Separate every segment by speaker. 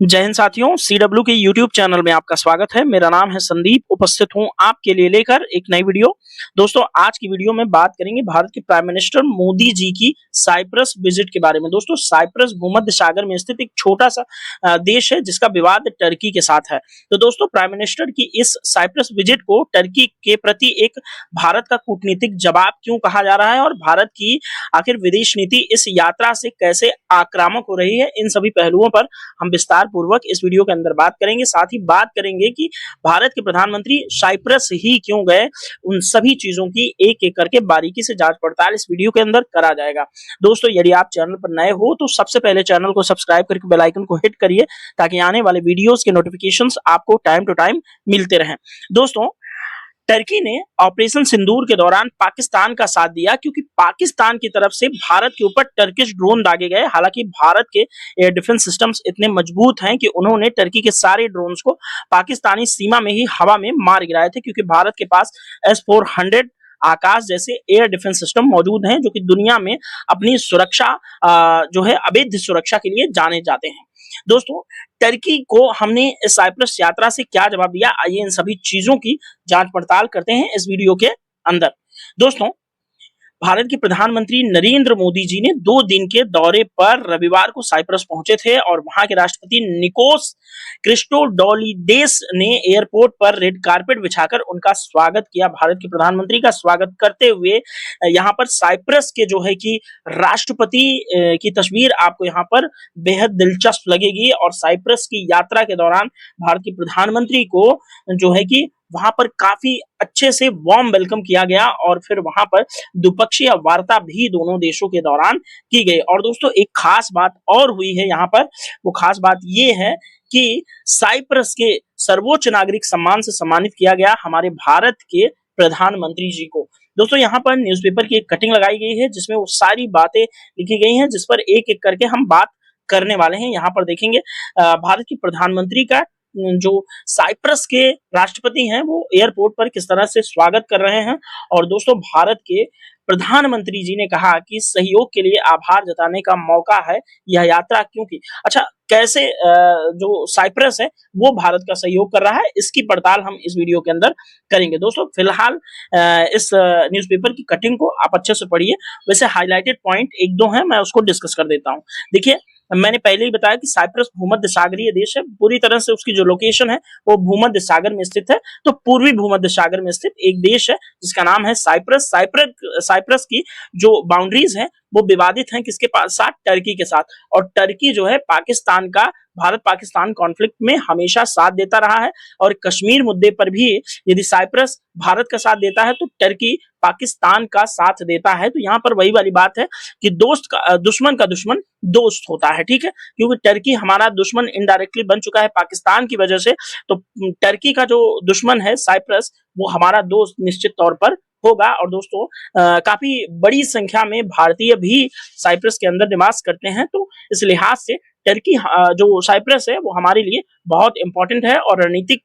Speaker 1: जय हिंद साथियों, सीडब्ल्यू के यूट्यूब चैनल में आपका स्वागत है। मेरा नाम है संदीप, उपस्थित हूं आपके लिए लेकर एक नई वीडियो। दोस्तों, आज की वीडियो में बात करेंगे भारत के प्राइम मिनिस्टर मोदी जी की साइप्रस विजिट के बारे में। दोस्तों, साइप्रस भूमध्य सागर में स्थित एक छोटा सा देश है जिसका विवाद टर्की के साथ है। तो दोस्तों, प्राइम मिनिस्टर की इस साइप्रस विजिट को टर्की के प्रति एक भारत का कूटनीतिक जवाब क्यों कहा जा रहा है और भारत की आखिर विदेश नीति इस यात्रा से कैसे आक्रामक हो रही है, इन सभी पहलुओं पर हम विस्तार पूर्वक इस वीडियो के अंदर बात करेंगे। साथ ही बात करेंगे कि भारत के प्रधानमंत्री साइप्रस ही क्यों गए, उन सभी चीजों की एक एक करके बारीकी से जांच पड़ताल इस वीडियो के अंदर करा जाएगा। दोस्तों, यदि आप चैनल पर नए हो तो सबसे पहले चैनल को सब्सक्राइब करके बेल आइकन को हिट करिए ताकि आने वाले वीडियोस के नोटिफिकेशंस आपको टाइम टू टाइम मिलते रहें। दोस्तों, टर्की ने ऑपरेशन सिंदूर के दौरान पाकिस्तान का साथ दिया क्योंकि पाकिस्तान की तरफ से भारत के ऊपर टर्किश ड्रोन दागे गए। हालांकि भारत के एयर डिफेंस सिस्टम्स इतने मजबूत हैं कि उन्होंने टर्की के सारे ड्रोन्स को पाकिस्तानी सीमा में ही हवा में मार गिराए थे, क्योंकि भारत के पास S-400 आकाश जैसे एयर डिफेंस सिस्टम मौजूद हैं जो कि दुनिया में अपनी सुरक्षा जो है अवैध सुरक्षा के लिए जाने जाते हैं। दोस्तों, टर्की को हमने इस साइप्रस यात्रा से क्या जवाब दिया, आइए इन सभी चीजों की जांच पड़ताल करते हैं इस वीडियो के अंदर। दोस्तों, भारत के प्रधानमंत्री नरेंद्र मोदी जी ने 2 दिन के दौरे पर रविवार को साइप्रस पहुंचे थे और वहां के राष्ट्रपति निकोस क्रिस्टोडोलिडेस ने एयरपोर्ट पर रेड कारपेट बिछाकर उनका स्वागत किया। भारत के प्रधानमंत्री का स्वागत करते हुए यहां पर साइप्रस के जो है कि राष्ट्रपति की तस्वीर आपको यहां पर बेहद दिलचस्प लगेगी और साइप्रस की यात्रा के दौरान भारत के प्रधानमंत्री को जो है कि वहां पर काफी अच्छे से वार्म वेलकम किया गया और फिर वहां पर द्विपक्षीय वार्ता भी दोनों देशों के दौरान की गई। और दोस्तों, एक खास बात और हुई है यहाँ पर, वो खास बात ये है कि साइप्रस के सर्वोच्च नागरिक सम्मान से सम्मानित किया गया हमारे भारत के प्रधानमंत्री जी को। दोस्तों, यहाँ पर न्यूज़पेपर की एक कटिंग लगाई गई है जिसमें वो सारी बातें लिखी गई हैं जिस पर एक एक करके हम बात करने वाले हैं। यहाँ पर देखेंगे भारत के प्रधानमंत्री का जो साइप्रस के राष्ट्रपति हैं वो एयरपोर्ट पर किस तरह से स्वागत कर रहे हैं। और दोस्तों, भारत के प्रधानमंत्री जी ने कहा कि सहयोग के लिए आभार जताने का मौका है यह यात्रा, क्योंकि अच्छा कैसे जो साइप्रस है वो भारत का सहयोग कर रहा है, इसकी पड़ताल हम इस वीडियो के अंदर करेंगे। दोस्तों, फिलहाल इस न्यूज़पेपर की कटिंग को आप अच्छे से पढ़िए। वैसे हाईलाइटेड पॉइंट 1-2 हैं, मैं उसको डिस्कस कर देता हूँ। देखिए, मैंने पहले ही बताया कि साइप्रस भूमध्य सागरीय देश है, पूरी तरह से उसकी जो लोकेशन है वो भूमध्य सागर में स्थित है। तो पूर्वी भूमध्य सागर में स्थित एक देश है जिसका नाम है साइप्रस। साइप्रस की जो बाउंड्रीज है वो विवादित हैं किसके साथ, टर्की के साथ। और टर्की जो है पाकिस्तान का भारत पाकिस्तान कॉन्फ्लिक्ट में हमेशा साथ देता रहा है और कश्मीर मुद्दे पर भी यदि साइप्रस भारत का साथ देता है तो टर्की पाकिस्तान का साथ देता है। तो यहाँ पर वही वाली बात है कि दुश्मन का दुश्मन दोस्त होता है, ठीक है, क्योंकि टर्की हमारा दुश्मन इनडायरेक्टली बन चुका है पाकिस्तान की वजह से। तो टर्की का जो दुश्मन है साइप्रस वो हमारा दोस्त निश्चित तौर पर होगा। और दोस्तों, काफी बड़ी संख्या में भारतीय भी साइप्रस के अंदर निवास करते हैं, तो इस लिहाज से टर्की जो साइप्रस है वो हमारे लिए बहुत इंपॉर्टेंट है। और रणनीतिक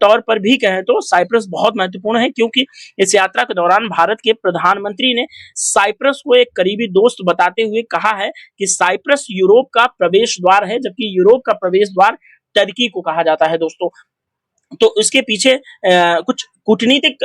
Speaker 1: तौर पर भी कहें तो साइप्रस बहुत महत्वपूर्ण है, क्योंकि इस यात्रा के दौरान भारत के प्रधानमंत्री ने साइप्रस को एक करीबी दोस्त बताते हुए कहा है कि साइप्रस यूरोप का प्रवेश द्वार है, जबकि यूरोप का प्रवेश द्वार टर्की को कहा जाता है। दोस्तों, तो इसके पीछे कुछ कूटनीतिक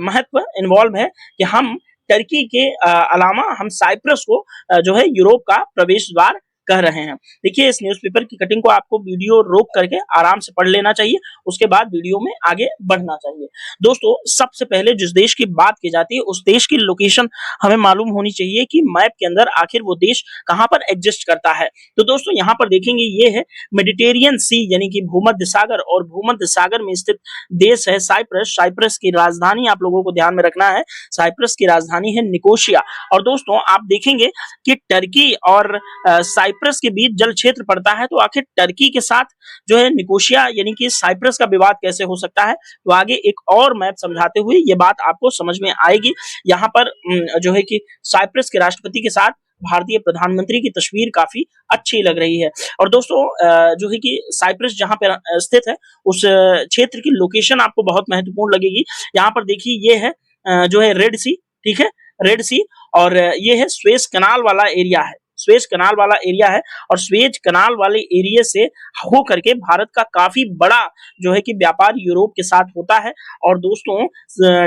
Speaker 1: महत्व इन्वॉल्व है कि हम टर्की के अलावा हम साइप्रस को जो है यूरोप का प्रवेश द्वार कह रहे हैं। देखिए, इस न्यूज़पेपर की कटिंग को आपको वीडियो रोक करके आराम से पढ़ लेना चाहिए, उसके बाद वीडियो में आगे बढ़ना चाहिए। दोस्तों, सबसे पहले जिस देश की बात की जाती है उस देश की लोकेशन हमें मालूम होनी चाहिए कि मैप के अंदर आखिर वो देश कहां पर एग्जिस्ट करता है। तो दोस्तों, यहाँ पर देखेंगे ये है मेडिटेरियन सी यानी कि भूमध्य सागर, और भूमध्य सागर में स्थित देश है साइप्रस। साइप्रस की राजधानी आप लोगों को ध्यान में रखना है, साइप्रस की राजधानी है निकोशिया। और दोस्तों, आप देखेंगे कि टर्की और साइप्रस के बीच जल क्षेत्र पड़ता है, तो आखिर टर्की के साथ जो है निकोशिया यानी कि साइप्रस का विवाद कैसे हो सकता है, तो आगे एक और मैप समझाते हुए ये बात आपको समझ में आएगी। यहाँ पर जो है कि साइप्रस के राष्ट्रपति के साथ भारतीय प्रधानमंत्री की तस्वीर काफी अच्छी लग रही है। और दोस्तों, जो है कि साइप्रस जहां पे स्थित है उस क्षेत्र की लोकेशन आपको बहुत महत्वपूर्ण लगेगी। यहाँ पर देखिए, ये है जो है रेड सी, ठीक है, रेड सी, और ये है स्वेज कनाल वाला एरिया है। स्वेज कनाल वाला एरिया है और स्वेज कनाल वाले एरिया से हो करके भारत का काफी बड़ा जो है कि व्यापार यूरोप के साथ होता है। और दोस्तों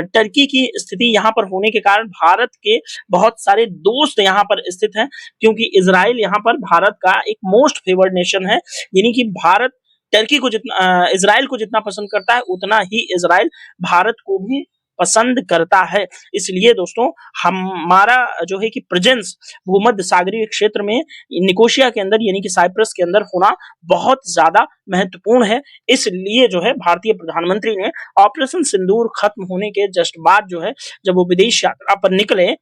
Speaker 1: टर्की की स्थिति यहाँ पर होने के कारण भारत के बहुत सारे दोस्त यहाँ पर स्थित हैं, क्योंकि इजराइल यहाँ पर भारत का एक मोस्ट फेवर्ड नेशन है। यानी कि भारत टर्की को जितना इजराइल को जितना पसंद करता है उतना ही इजराइल भारत को भी पसंद करता है। इसलिए दोस्तों हमारा जो है कि प्रेजेंस भूमध्य सागरीय क्षेत्र में निकोशिया के अंदर यानी कि साइप्रस के अंदर होना बहुत ज्यादा महत्वपूर्ण है। इसलिए जो है भारतीय प्रधानमंत्री ने ऑपरेशन सिंदूर खत्म होने के जस्ट बाद जो है जब वो विदेश यात्रा पर निकले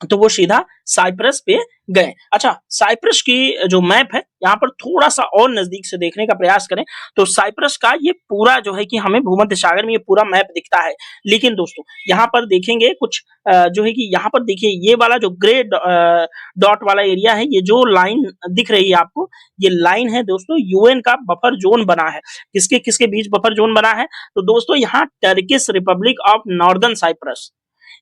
Speaker 1: तो वो सीधा साइप्रस पे गए। अच्छा, साइप्रस की जो मैप है यहाँ पर थोड़ा सा और नजदीक से देखने का प्रयास करें तो साइप्रस का ये पूरा जो है कि हमें भूमध्य सागर में ये पूरा मैप दिखता है। लेकिन दोस्तों यहाँ पर देखेंगे कुछ जो है कि यहाँ पर देखिए ये वाला जो ग्रे डॉट वाला एरिया है, ये जो लाइन दिख रही है आपको, ये लाइन है दोस्तों यूएन का बफर जोन बना है। किसके किसके बीच बफर जोन बना है? तो दोस्तों यहाँ Turkish Republic of Northern Cyprus,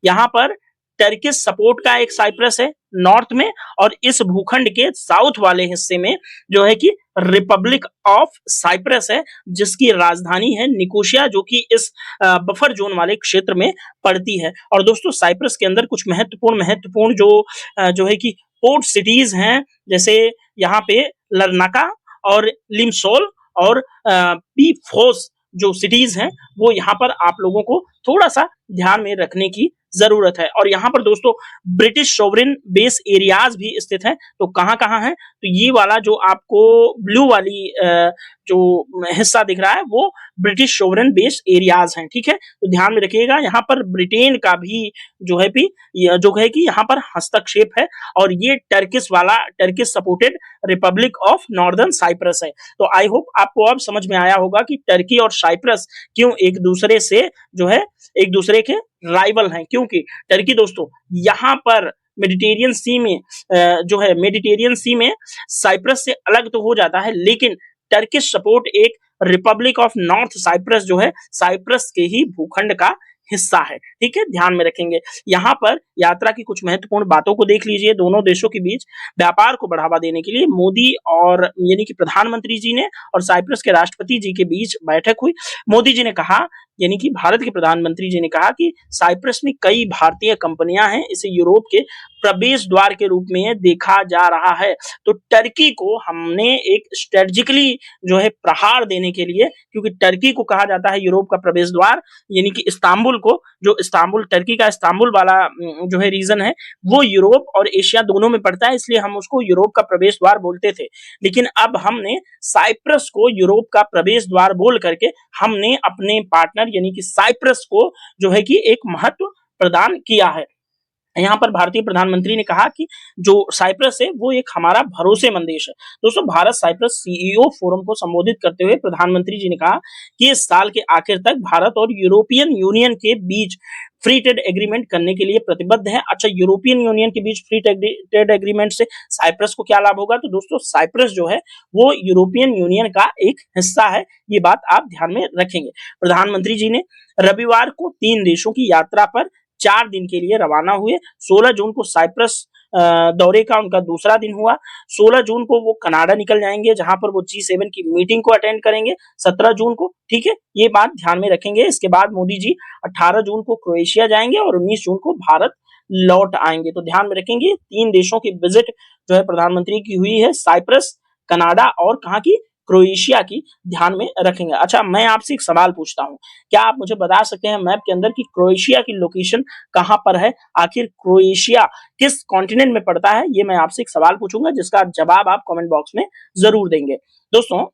Speaker 1: यहाँ पर टर्किश सपोर्ट का एक साइप्रस है नॉर्थ में, और इस भूखंड के साउथ वाले हिस्से में जो है कि रिपब्लिक ऑफ साइप्रस है, जिसकी राजधानी है निकोशिया, जो कि इस बफर जोन वाले क्षेत्र में पड़ती है। और दोस्तों साइप्रस के अंदर कुछ महत्वपूर्ण जो है कि पोर्ट सिटीज हैं, जैसे यहाँ पे लरनाका और लिमसोल और पीफोस जो सिटीज हैं वो यहाँ पर आप लोगों को थोड़ा सा ध्यान में रखने की जरूरत है। और यहाँ पर दोस्तों ब्रिटिश सोवरेन बेस एरियाज भी स्थित हैं। तो कहाँ है? तो ये वाला जो आपको ब्लू वाली जो हिस्सा दिख रहा है वो ब्रिटिश सोवरेन बेस एरियाज हैं, ठीक है। तो ध्यान में रखिएगा यहाँ पर ब्रिटेन का भी जो है कि यहाँ पर हस्तक्षेप है, और ये Turkish supported Republic of Northern Cyprus है। तो आई होप आपको अब समझ में आया होगा कि टर्की और साइप्रस क्यों एक दूसरे से जो है एक दूसरे के राइवल हैं। क्योंकि टर्की दोस्तों यहाँ पर मेडिटेरियन सी में साइप्रस से अलग तो हो जाता है, लेकिन टर्किश सपोर्ट एक रिपब्लिक ऑफ नॉर्थ साइप्रस जो है साइप्रस के ही भूखंड का हिस्सा है, ठीक है। ध्यान में रखेंगे। यहाँ पर यात्रा की कुछ महत्वपूर्ण बातों को देख लीजिए। दोनों देशों के बीच व्यापार को बढ़ावा देने के लिए मोदी और यानी कि प्रधानमंत्री जी ने और साइप्रस के राष्ट्रपति जी के बीच बैठक हुई। मोदी जी ने कहा, यानी कि भारत के प्रधानमंत्री जी ने कहा कि साइप्रस में कई भारतीय कंपनियां हैं, इसे यूरोप के प्रवेश द्वार के रूप में देखा जा रहा है। तो टर्की को हमने एक स्ट्रेटेजिकली जो है प्रहार देने के लिए, क्योंकि टर्की को कहा जाता है यूरोप का प्रवेश द्वार, यानी कि इस्तांबुल को, जो इस्तांबुल टर्की का इस्तांबुल वाला जो है रीजन है वो यूरोप और एशिया दोनों में पड़ता है, इसलिए हम उसको यूरोप का प्रवेश द्वार बोलते थे। लेकिन अब हमने साइप्रस को यूरोप का प्रवेश द्वार बोल करके हमने अपने पार्टनर यानी कि साइप्रस को जो है कि एक महत्व प्रदान किया है। यहाँ पर भारतीय प्रधानमंत्री ने कहा कि जो साइप्रस है वो एक हमारा भरोसेमंद देश है। दोस्तों भारत साइप्रस सीईओ फोरम को संबोधित करते हुए प्रधानमंत्री जी ने कहा कि इस साल के आखिर तक भारत और यूरोपियन यूनियन के बीच फ्री ट्रेड एग्रीमेंट करने के लिए प्रतिबद्ध है। अच्छा, यूरोपियन यूनियन के बीच फ्री ट्रेड एग्रीमेंट से साइप्रस को क्या लाभ होगा? तो दोस्तों साइप्रस जो है वो यूरोपियन यूनियन का एक हिस्सा है, ये बात आप ध्यान में रखेंगे। प्रधानमंत्री जी ने रविवार को 3 देशों की यात्रा पर 4 दिन के लिए रवाना हुए। 16 जून को साइप्रस दौरे का उनका दूसरा दिन हुआ। 16 जून को वो कनाडा निकल जाएंगे, जहां पर वो G7 की मीटिंग को अटेंड करेंगे 17 जून को, ठीक है, ये बात ध्यान में रखेंगे। इसके बाद मोदी जी 18 जून को क्रोएशिया जाएंगे और 19 जून को भारत लौट आएंगे। तो ध्यान में रखेंगे 3 देशों की विजिट जो है प्रधानमंत्री की हुई है, साइप्रस, कनाडा और कहाँ की? क्रोएशिया की, ध्यान में रखेंगे। अच्छा, मैं आपसे एक सवाल पूछता हूं, क्या आप मुझे बता सकते हैं मैप के अंदर कि क्रोएशिया की लोकेशन कहां पर है? आखिर क्रोएशिया किस कॉन्टिनेंट में पड़ता है? ये मैं आपसे एक सवाल पूछूंगा जिसका जवाब आप कमेंट बॉक्स में जरूर देंगे। दोस्तों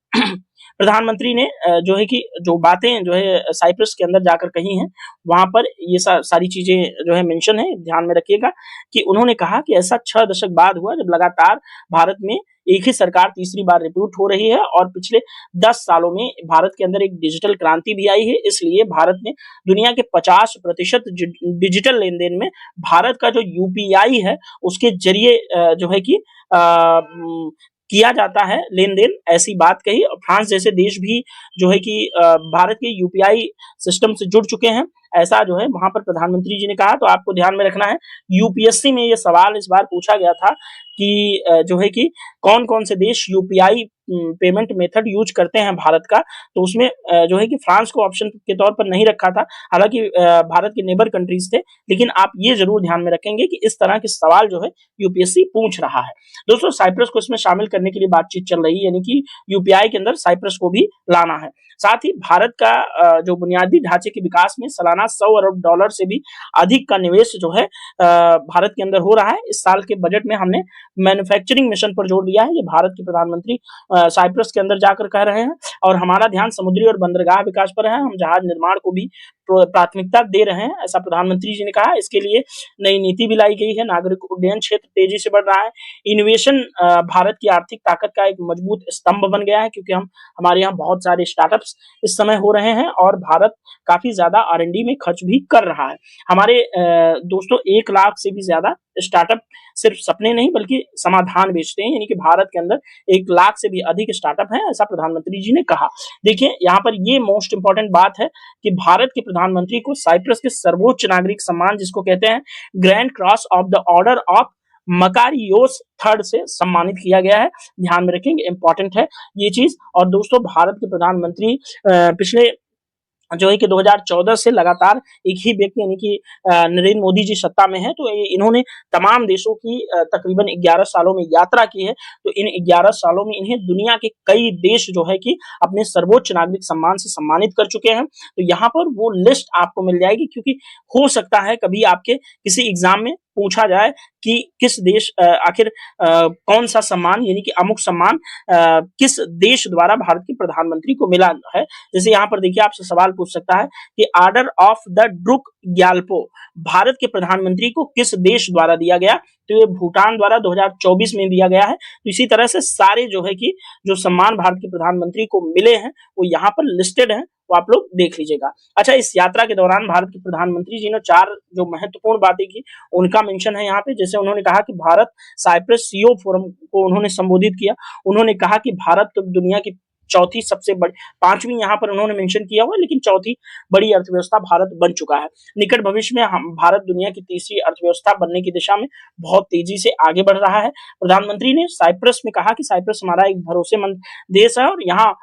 Speaker 1: प्रधानमंत्री ने जो है कि जो बातें जो है साइप्रस के अंदर जाकर कही हैं, वहां पर ये सारी चीजें जो है मेंशन है, ध्यान में रखिएगा कि उन्होंने कहा कि ऐसा 6 दशक बाद हुआ जब लगातार भारत में एक ही सरकार तीसरी बार रिपीट हो रही है, और पिछले 10 सालों में भारत के अंदर एक डिजिटल क्रांति भी आई है। इसलिए भारत ने दुनिया के 50% डिजिटल लेन देन में भारत का जो यूपीआई है उसके जरिए जो है कि किया जाता है लेन देन, ऐसी बात कही। और फ्रांस जैसे देश भी जो है कि भारत के यूपीआई सिस्टम से जुड़ चुके हैं। ऐसा जो है वहां पर प्रधानमंत्री जी ने कहा। तो आपको ध्यान में रखना है, यूपीएससी में ये सवाल इस बार पूछा गया था कि जो है कि कौन कौन से देश यूपीआई पेमेंट मेथड यूज करते हैं भारत का। तो उसमें जो है कि फ्रांस को ऑप्शन के तौर पर नहीं रखा था, हालांकि भारत के नेबर कंट्रीज थे, लेकिन आप ये जरूर ध्यान में रखेंगे कि इस तरह के सवाल जो है यूपीएससी पूछ रहा है। दोस्तों साइप्रस को इसमें शामिल करने के लिए बातचीत चल रही है, यानी कि यूपीआई के अंदर साइप्रस को भी लाना है। साथ ही भारत का जो बुनियादी ढांचे के विकास में सालाना 100 अरब डॉलर से भी अधिक का निवेश जो है भारत के अंदर हो रहा है। इस साल के बजट में हमने मैन्युफैक्चरिंग मिशन पर जोर दिया है, ये भारत के प्रधानमंत्री साइप्रस के अंदर जाकर कह रहे हैं। और हमारा ध्यान समुद्री और बंदरगाह विकास पर है, हम जहाज निर्माण को भी प्राथमिकता दे रहे हैं, ऐसा प्रधानमंत्री जी ने कहा। इसके लिए नई नीति भी लाई गई है, नागरिक उड्डयन क्षेत्र तेजी से बढ़ रहा है, इनोवेशन भारत की आर्थिक ताकत का एक मजबूत स्तंभ बन गया है, क्योंकि हमारे यहाँ बहुत सारे स्टार्टअप्स इस समय हो रहे हैं और भारत काफी ज्यादा R&D में खर्च भी कर रहा है। हमारे दोस्तों 1 लाख से भी ज्यादा स्टार्टअप सिर्फ सपने नहीं बल्कि समाधान बेचते हैं, यानी कि भारत के अंदर 1 लाख से भी अधिक स्टार्टअप हैं, ऐसा प्रधानमंत्री जी ने कहा। देखिए यहाँ पर ये मोस्ट इंपॉर्टेंट बात है कि भारत के प्रधानमंत्री को साइप्रस के सर्वोच्च नागरिक सम्मान, जिसको कहते हैं grand cross of the order of Makarios III से सम्मानित किया गया है। ध्यान में रखेंगे, इंपॉर्टेंट है ये चीज। और दोस्तों भारत के प्रधानमंत्री पिछले जो है कि 2014 से लगातार एक ही व्यक्ति यानी कि नरेंद्र मोदी जी सत्ता में है। तो इन्होंने तमाम देशों की तकरीबन 11 सालों में यात्रा की है। तो इन 11 सालों में इन्हें दुनिया के कई देश जो है कि अपने सर्वोच्च नागरिक सम्मान से सम्मानित कर चुके हैं। तो यहाँ पर वो लिस्ट आपको मिल जाएगी, क्योंकि हो सकता है कभी आपके किसी एग्जाम में पूछा जाए कि किस देश आखिर कौन सा सम्मान यानी कि अमुक सम्मान किस देश द्वारा भारत के प्रधानमंत्री को मिला है। जैसे यहाँ पर देखिए आपसे सवाल पूछ सकता है कि order of the Druk Gyalpo Bharat के प्रधानमंत्री को किस देश द्वारा दिया गया। तो ये भूटान द्वारा 2024 में दिया गया है। तो इसी तरह से सारे जो है कि जो सम्मान भारत के प्रधानमंत्री को मिले हैं वो यहाँ पर लिस्टेड हैं, वो आप लोग देख लीजिएगा। अच्छा, इस यात्रा के दौरान भारत के प्रधानमंत्री जी ने 4 जो महत्वपूर्ण बातें की उनका मेंशन है यहाँ पे। जैसे उन्होंने कहा कि भारत साइप्रस सीईओ फोरम को उन्होंने संबोधित किया। उन्होंने कहा कि भारत तो दुनिया की चौथी सबसे बड़ी, 5वीं यहाँ पर उन्होंने मेंशन किया हुआ, लेकिन चौथी बड़ी अर्थव्यवस्था भारत बन चुका है। निकट भविष्य में हम भारत दुनिया की तीसरी अर्थव्यवस्था बनने की दिशा में बहुत तेजी से आगे बढ़ रहा है। प्रधानमंत्री ने साइप्रस में कहा कि साइप्रस हमारा एक भरोसेमंद देश है और यहाँ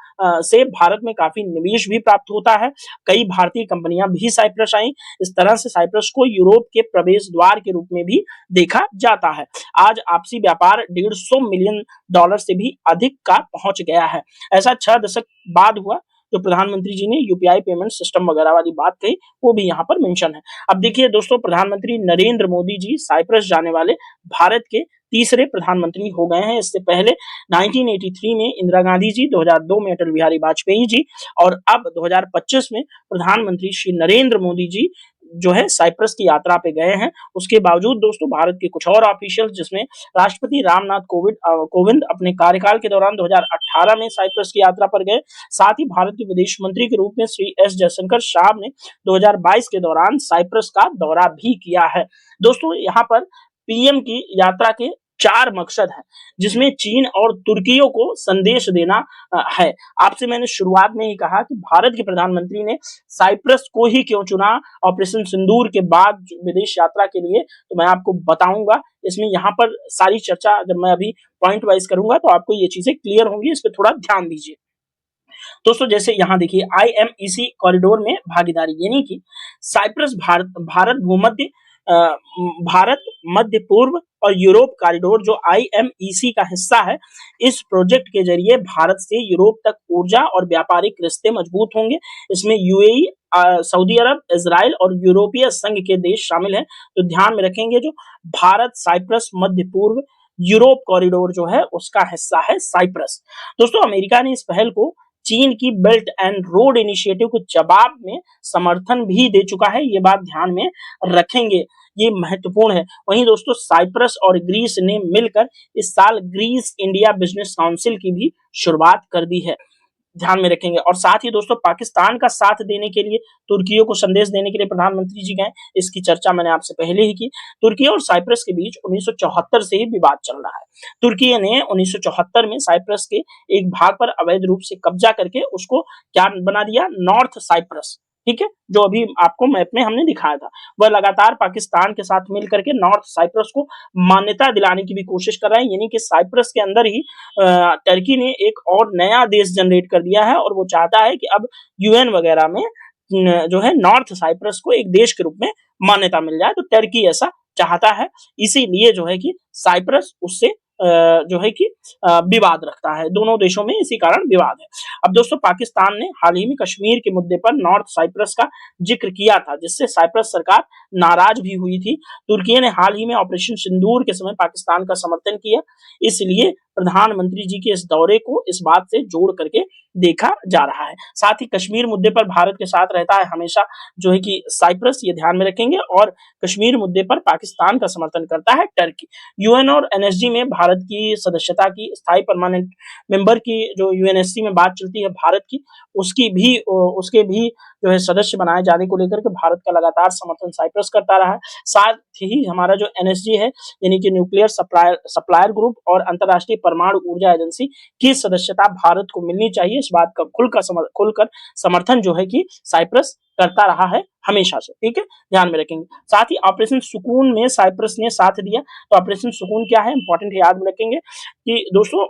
Speaker 1: से भारत में काफी निवेश भी प्राप्त होता है। कई भारतीय कंपनियां भी साइप्रस आई। इस तरह से साइप्रस को यूरोप के प्रवेश द्वार के रूप में भी देखा जाता है। आज आपसी व्यापार $150 मिलियन से भी अधिक का पहुंच गया है। ऐसा 6 दशक बाद हुआ। जो प्रधानमंत्री जी ने यूपीआई पेमेंट सिस्टम वगैरह वाली बात कही वो भी यहाँ पर मेंशन है। अब देखिए दोस्तों, प्रधानमंत्री नरेंद्र मोदी जी साइप्रस जाने वाले भारत के तीसरे प्रधानमंत्री हो गए हैं। इससे पहले 1983 में इंदिरा गांधी जी, 2002 में अटल बिहारी वाजपेयी जी और अब 2025 में प्रधानमंत्री श्री नरेंद्र मोदी जी जो है साइप्रस की यात्रा पे गए हैं। उसके बावजूद दोस्तों भारत के कुछ और ऑफिशियल, जिसमें राष्ट्रपति रामनाथ कोविंद अपने कार्यकाल के दौरान 2018 में साइप्रस की यात्रा पर गए। साथ ही भारत के विदेश मंत्री के रूप में श्री एस जयशंकर साहब ने 2022 के दौरान साइप्रस का दौरा भी किया है। दोस्तों यहाँ पर पीएम की यात्रा के 4 मकसद हैं, जिसमें चीन और तुर्कियों को संदेश देना है। आपसे मैंने शुरुआत में ही कहा कि भारत के प्रधानमंत्री ने साइप्रस को ही क्यों चुना ऑपरेशन सिंदूर के बाद विदेश यात्रा के लिए, तो मैं आपको बताऊंगा। इसमें यहाँ पर सारी चर्चा जब मैं अभी पॉइंट वाइज करूंगा तो आपको ये चीजें क्लियर होंगी, इस पर थोड़ा ध्यान दीजिए। दोस्तों जैसे यहाँ देखिए IMEC कॉरिडोर में भागीदारी, यानी कि साइप्रस भारत मध्य पूर्व और यूरोप कॉरिडोर जो IMEC का हिस्सा है। इस प्रोजेक्ट के जरिए भारत से यूरोप तक ऊर्जा और व्यापारिक रिश्ते मजबूत होंगे। इसमें UAE, सऊदी अरब, इजराइल और यूरोपीय संघ के देश शामिल हैं। तो ध्यान में रखेंगे, जो भारत साइप्रस मध्य पूर्व यूरोप कॉरिडोर जो है उसका हिस्सा है साइप्रस। दोस्तों अमेरिका ने इस पहल को चीन की बेल्ट एंड रोड इनिशिएटिव के जवाब में समर्थन भी दे चुका है। ये बात ध्यान में रखेंगे, ये महत्वपूर्ण है। वहीं दोस्तों साइप्रस और ग्रीस ने मिलकर इस साल ग्रीस इंडिया बिजनेस काउंसिल की भी शुरुआत कर दी है, ध्यान में रखेंगे। और साथ ही दोस्तों पाकिस्तान का साथ देने के लिए, तुर्कियों को संदेश देने के लिए प्रधानमंत्री जी गए, इसकी चर्चा मैंने आपसे पहले ही की। तुर्की और साइप्रस के बीच 1974 से ही विवाद चल रहा है। तुर्की ने 1974 में साइप्रस के एक भाग पर अवैध रूप से कब्जा करके उसको क्या बना दिया, नॉर्थ साइप्रस, ठीक है, जो अभी आपको मैप में हमने दिखाया था। वह लगातार पाकिस्तान के साथ मिल करके नॉर्थ साइप्रस को मान्यता दिलाने की भी कोशिश कर रहे हैं, यानी कि साइप्रस के अंदर ही टर्की ने एक और नया देश जनरेट कर दिया है और वो चाहता है कि अब यूएन वगैरह में जो है नॉर्थ साइप्रस को एक देश के रूप में मान्यता मिल जाए। तो टर्की ऐसा चाहता है, इसीलिए जो है कि साइप्रस उससे जो है कि विवाद रखता है। दोनों देशों में इसी कारण विवाद है। अब दोस्तों, पाकिस्तान ने हाल ही में कश्मीर के मुद्दे पर नॉर्थ साइप्रस का जिक्र किया था, जिससे साइप्रस सरकार नाराज भी हुई थी। तुर्की ने हाल ही में ऑपरेशन सिंदूर के समय पाकिस्तान का समर्थन किया, इसलिए प्रधानमंत्री जी के इस दौरे को इस बात से जोड़ करके देखा जा रहा है। साथ ही कश्मीर मुद्दे पर भारत के साथ रहता है हमेशा जो है कि साइप्रस, ये ध्यान में रखेंगे, और कश्मीर मुद्दे पर पाकिस्तान का समर्थन करता है टर्की। यूएन और एनएसजी में भारत की सदस्यता की, स्थायी परमानेंट मेंबर की जो यूएनएससी में बात चलती है भारत की, उसके भी जो है सदस्य बनाए जाने को लेकर के भारत का लगातार समर्थन साइप्रस करता रहा है। साथ ही हमारा जो एनएसजी है, यानी कि न्यूक्लियर सप्लायर ग्रुप और अंतर्राष्ट्रीय परमाणु ऊर्जा एजेंसी की सदस्यता भारत को मिलनी चाहिए, इस बात का खुलकर समर्थन जो है कि साइप्रस करता रहा है हमेशा से। ठीक है, ध्यान में रखेंगे। साथ ही ऑपरेशन सुकून में साइप्रस ने साथ दिया। तो ऑपरेशन सुकून क्या है, इंपॉर्टेंट याद में रखेंगे कि दोस्तों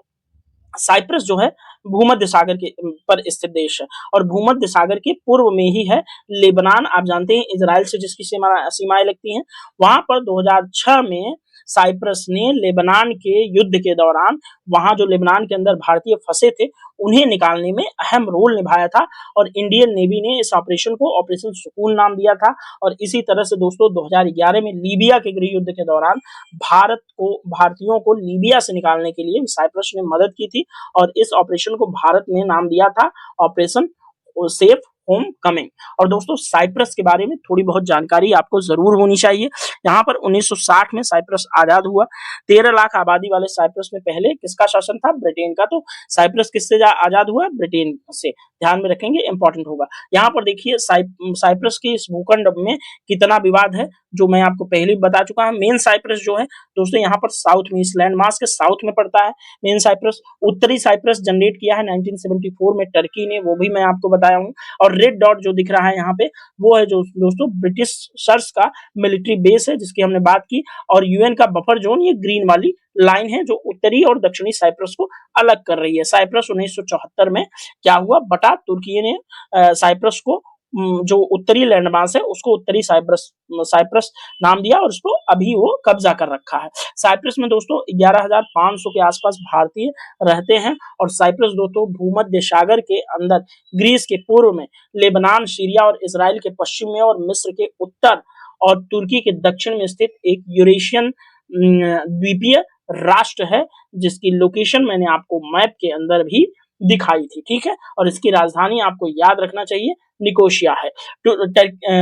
Speaker 1: साइप्रस जो है भूमध्य सागर के पर स्थित देश है और भूमध्य सागर के पूर्व में ही है लेबनान। आप जानते हैं इजराइल से जिसकी सीमाएं लगती हैं। वहां पर 2006 में साइप्रस ने लेबनान के युद्ध के दौरान वहां जो लेबनान के अंदर भारतीय फंसे थे उन्हें निकालने में अहम रोल निभाया था और इंडियन नेवी ने इस ऑपरेशन को ऑपरेशन सुकून नाम दिया था। और इसी तरह से दोस्तों 2011 में लीबिया के गृह युद्ध के दौरान भारतीयों को लीबिया से निकालने के लिए साइप्रस ने मदद की थी और इस ऑपरेशन को भारत ने नाम दिया था ऑपरेशन सेफ होम कमिंग। और दोस्तों साइप्रस के बारे में थोड़ी बहुत जानकारी आपको जरूर होनी चाहिए। यहाँ पर 1960 में साइप्रस आजाद हुआ। 13 लाख आबादी वाले साइप्रस में पहले किसका शासन था, ब्रिटेन का। तो साइप्रस किससे आजाद हुआ, ब्रिटेन से, ध्यान में रखेंगे, इंपॉर्टेंट होगा। यहाँ पर देखिए साइप्रस के इस भूखंड में कितना विवाद है जो मैं आपको पहले ही बता चुका हूं। मेन साइप्रस जो है दोस्तों यहाँ पर साउथ में, इस लैंड मास के साउथ में पड़ता है मेन साइप्रस। उत्तरी साइप्रस जनरेट किया है 1974 में टर्की ने, वो भी मैं आपको बताया हूँ। और रेड डॉट जो दिख रहा है यहाँ पे वो है जो दोस्तों ब्रिटिशर्स का मिलिट्री बेस है जिसकी हमने बात की। और यूएन का बफर जोन ये ग्रीन वाली लाइन है जो उत्तरी और दक्षिणी साइप्रस को अलग कर रही है। साइप्रस 1974 में क्या हुआ, बटा तुर्की ने साइप्रस को जो उत्तरी लैंडमास है उसको उत्तरी साइप्रस नाम दिया और उसको अभी वो कब्जा कर रखा है। साइप्रस में दोस्तों 11,500 के आसपास भारतीय रहते हैं और साइप्रस दोस्तों भूमध्य सागर के अंदर, ग्रीस के पूर्व में, लेबनान, सीरिया और इजराइल के पश्चिम में और मिस्र के उत्तर और तुर्की के दक्षिण में स्थित एक यूरेशियन द्वीपीय राष्ट्र है जिसकी लोकेशन मैंने आपको मैप के अंदर भी दिखाई थी। ठीक है, और इसकी राजधानी आपको याद रखना चाहिए निकोशिया है।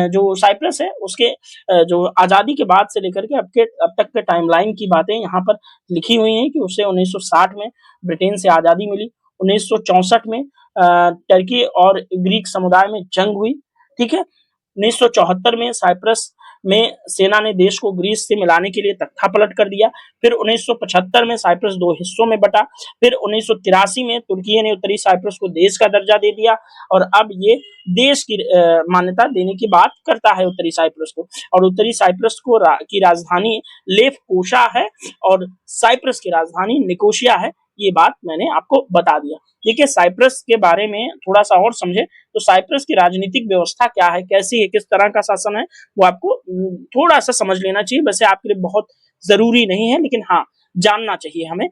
Speaker 1: जो साइप्रस है उसके जो आजादी के बाद से लेकर के अब तक के टाइमलाइन की बातें यहाँ पर लिखी हुई हैं कि उसे 1960 में ब्रिटेन से आजादी मिली। 1964 में टर्की और ग्रीक समुदाय में जंग हुई। ठीक है, 1974 में साइप्रस में सेना ने देश को ग्रीस से मिलाने के लिए तख्तापलट कर दिया। फिर 1975 में साइप्रस दो हिस्सों में बटा। फिर 1983 में तुर्की ने उत्तरी साइप्रस को देश का दर्जा दे दिया और अब ये देश की मान्यता देने की बात करता है उत्तरी साइप्रस को। और उत्तरी साइप्रस को की राजधानी लेफकोशा है और साइप्रस की राजधानी निकोशिया है। ये बात मैंने आपको बता दिया। देखिए साइप्रस के बारे में थोड़ा सा और समझे तो साइप्रस की राजनीतिक व्यवस्था क्या है, कैसी है, किस तरह का शासन है, वो आपको थोड़ा सा समझ लेना चाहिए। वैसे आपके लिए बहुत जरूरी नहीं है लेकिन हाँ जानना चाहिए हमें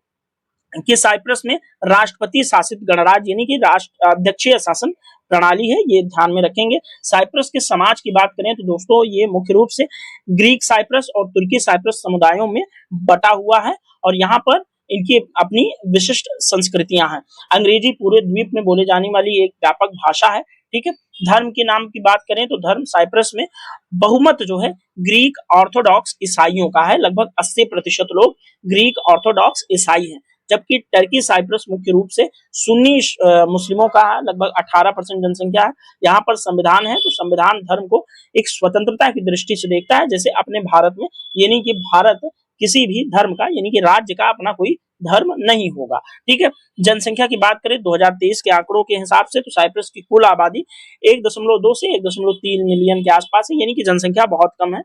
Speaker 1: कि साइप्रस में राष्ट्रपति शासित गणराज्य यानी कि राष्ट्र अध्यक्षीय शासन प्रणाली है, ये ध्यान में रखेंगे। साइप्रस के समाज की बात करें तो दोस्तों ये मुख्य रूप से ग्रीक साइप्रस और तुर्की साइप्रस समुदायों में बटा हुआ है और यहाँ पर इनकी अपनी विशिष्ट संस्कृतियां हैं। अंग्रेजी पूरे द्वीप में बोले जाने वाली एक व्यापक भाषा है। ठीक है, धर्म के नाम की बात करें तो धर्म साइप्रस में बहुमत जो है ग्रीक ऑर्थोडॉक्स ईसाइयों का है। लगभग 80% लोग ग्रीक ऑर्थोडॉक्स ईसाई हैं, जबकि टर्की साइप्रस मुख्य रूप से सुन्नी मुस्लिमों का है। लगभग 18% जनसंख्या है। यहाँ पर संविधान है तो संविधान धर्म को एक स्वतंत्रता की दृष्टि से देखता है, जैसे अपने भारत में, यानी कि भारत किसी भी धर्म का यानी कि राज्य का अपना कोई धर्म नहीं होगा। ठीक है, जनसंख्या की बात करें 2023 के आंकड़ों के हिसाब से तो साइप्रस की कुल आबादी 1.2 से 1.3 मिलियन के आसपास है, यानी कि जनसंख्या बहुत कम है,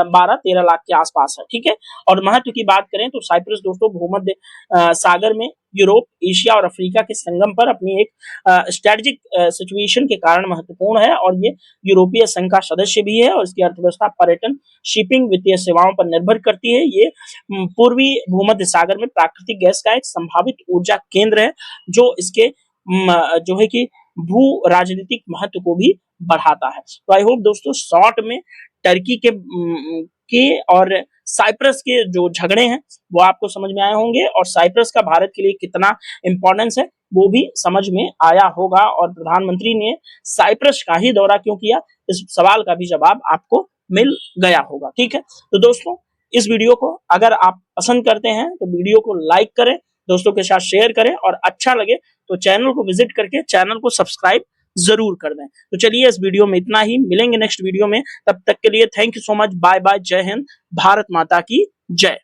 Speaker 1: 12-13 लाख के आसपास है। ठीक है, और महत्व की बात करें तो साइप्रस दोस्तों भूमध्य सागर में यूरोप, एशिया और अफ्रीका के संगम पर अपनी एक स्ट्रेटेजिक सिचुएशन के कारण महत्वपूर्ण है, और ये यूरोपीय संघ का सदस्य भी है, और इसकी अर्थव्यवस्था पर्यटन, शिपिंग, वित्तीय सेवाओं पर निर्भर करती है। ये पूर्वी भूमध्य सागर में प्राकृतिक गैस का एक संभावित ऊर्जा केंद्र है, जो इसके जो है कि भू राजनीतिक महत्व को भी बढ़ाता है। तो आई होप दोस्तों शॉर्ट में टर्की के और साइप्रस के जो झगड़े हैं वो आपको समझ में आए होंगे, और साइप्रस का भारत के लिए कितना इंपॉर्टेंस है वो भी समझ में आया होगा, और प्रधानमंत्री ने साइप्रस का ही दौरा क्यों किया, इस सवाल का भी जवाब आपको मिल गया होगा। ठीक है, तो दोस्तों इस वीडियो को अगर आप पसंद करते हैं तो वीडियो को लाइक करें, दोस्तों के साथ शेयर करें, और अच्छा लगे तो चैनल को विजिट करके चैनल को सब्सक्राइब जरूर कर दें। तो चलिए इस वीडियो में इतना ही, मिलेंगे नेक्स्ट वीडियो में, तब तक के लिए thank you so much, bye bye, जय हिंद, भारत माता की जय।